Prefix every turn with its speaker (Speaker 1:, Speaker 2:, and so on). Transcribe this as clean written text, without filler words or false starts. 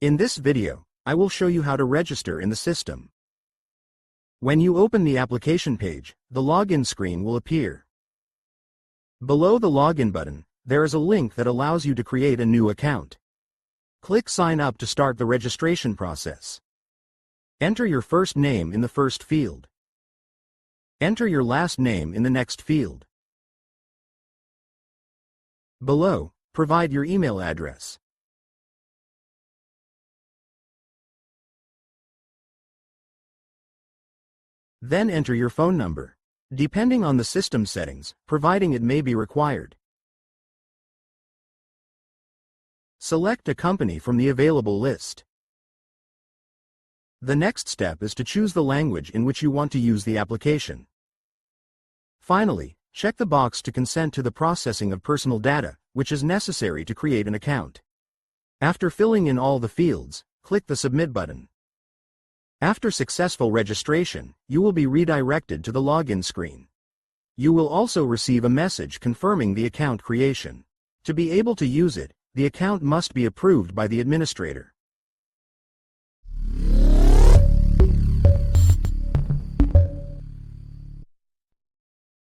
Speaker 1: In this video, I will show you how to register in the system. When you open the application page, the login screen will appear. Below the login button, there is a link that allows you to create a new account. Click Sign Up to start the registration process. Enter your first name in the first field. Enter your last name in the next field. Below, provide your email address. Then enter your phone number. Depending on the system settings, providing it may be required. Select a company from the available list. The next step is to choose the language in which you want to use the application. Finally, check the box to consent to the processing of personal data, which is necessary to create an account. After filling in all the fields, click the Submit button. After successful registration, you will be redirected to the login screen. You will also receive a message confirming the account creation. To be able to use it, the account must be approved by the administrator.